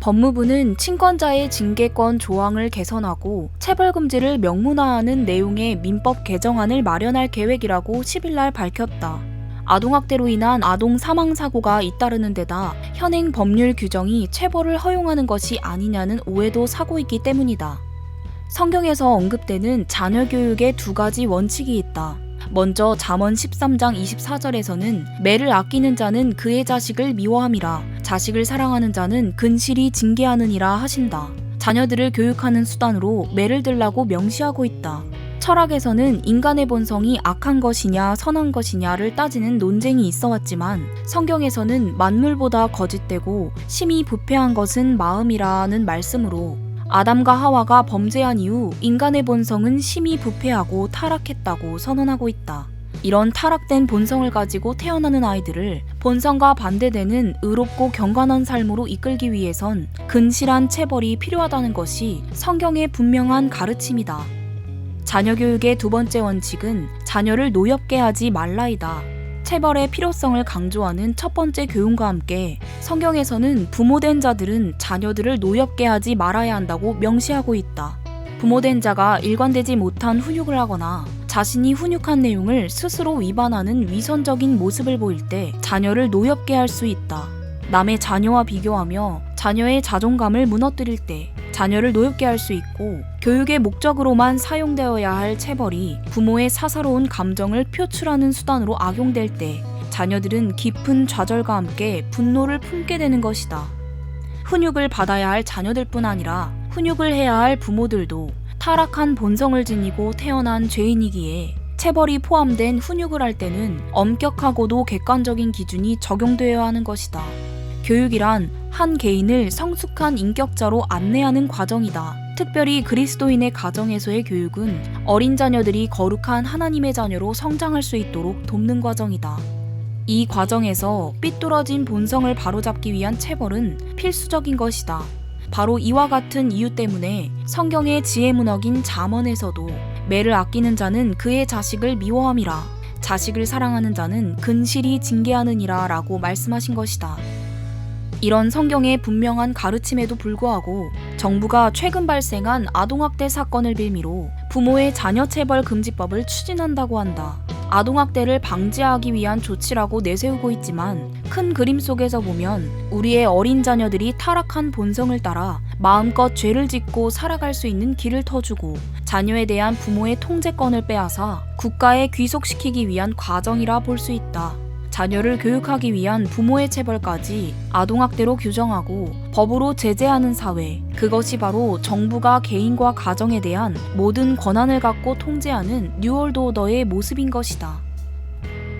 법무부는 친권자의 징계권 조항을 개선하고 체벌 금지를 명문화하는 내용의 민법 개정안을 마련할 계획이라고 10일날 밝혔다. 아동학대로 인한 아동 사망 사고가 잇따르는 데다 현행 법률 규정이 체벌을 허용하는 것이 아니냐는 오해도 사고 있기 때문이다. 성경에서 언급되는 자녀 교육에 두 가지 원칙이 있다. 먼저 잠언 13장 24절에서는 매를 아끼는 자는 그의 자식을 미워함이라 자식을 사랑하는 자는 근실히 징계하느니라 하신다. 자녀들을 교육하는 수단으로 매를 들라고 명시하고 있다. 철학에서는 인간의 본성이 악한 것이냐 선한 것이냐를 따지는 논쟁이 있어왔지만 성경에서는 만물보다 거짓되고 심히 부패한 것은 마음이라는 말씀으로 아담과 하와가 범죄한 이후 인간의 본성은 심히 부패하고 타락했다고 선언하고 있다. 이런 타락된 본성을 가지고 태어나는 아이들을 본성과 반대되는 의롭고 경건한 삶으로 이끌기 위해선 근실한 체벌이 필요하다는 것이 성경의 분명한 가르침이다. 자녀 교육의 두 번째 원칙은 자녀를 노엽게 하지 말라이다. 체벌의 필요성을 강조하는 첫 번째 교훈과 함께 성경에서는 부모된 자들은 자녀들을 노엽게 하지 말아야 한다고 명시하고 있다. 부모된 자가 일관되지 못한 훈육을 하거나 자신이 훈육한 내용을 스스로 위반하는 위선적인 모습을 보일 때 자녀를 노엽게 할 수 있다. 남의 자녀와 비교하며 자녀의 자존감을 무너뜨릴 때 자녀를 노엽게 할 수 있고 교육의 목적으로만 사용되어야 할 체벌이 부모의 사사로운 감정을 표출하는 수단으로 악용될 때 자녀들은 깊은 좌절과 함께 분노를 품게 되는 것이다. 훈육을 받아야 할 자녀들뿐 아니라 훈육을 해야 할 부모들도 타락한 본성을 지니고 태어난 죄인이기에 체벌이 포함된 훈육을 할 때는 엄격하고도 객관적인 기준이 적용되어야 하는 것이다. 교육이란 한 개인을 성숙한 인격자로 안내하는 과정이다. 특별히 그리스도인의 가정에서의 교육은 어린 자녀들이 거룩한 하나님의 자녀로 성장할 수 있도록 돕는 과정이다. 이 과정에서 삐뚤어진 본성을 바로잡기 위한 체벌은 필수적인 것이다. 바로 이와 같은 이유 때문에 성경의 지혜문학인 잠언에서도 매를 아끼는 자는 그의 자식을 미워함이라 자식을 사랑하는 자는 근실히 징계하느니라 라고 말씀하신 것이다. 이런 성경의 분명한 가르침에도 불구하고 정부가 최근 발생한 아동학대 사건을 빌미로 부모의 자녀 체벌 금지법을 추진한다고 한다. 아동학대를 방지하기 위한 조치라고 내세우고 있지만 큰 그림 속에서 보면 우리의 어린 자녀들이 타락한 본성을 따라 마음껏 죄를 짓고 살아갈 수 있는 길을 터주고 자녀에 대한 부모의 통제권을 빼앗아 국가에 귀속시키기 위한 과정이라 볼 수 있다. 자녀를 교육하기 위한 부모의 체벌까지 아동학대로 규정하고 법으로 제재하는 사회, 그것이 바로 정부가 개인과 가정에 대한 모든 권한을 갖고 통제하는 뉴월드 오더의 모습인 것이다.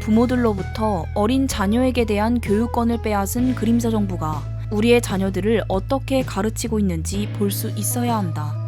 부모들로부터 어린 자녀에게 대한 교육권을 빼앗은 그림자 정부가 우리의 자녀들을 어떻게 가르치고 있는지 볼 수 있어야 한다.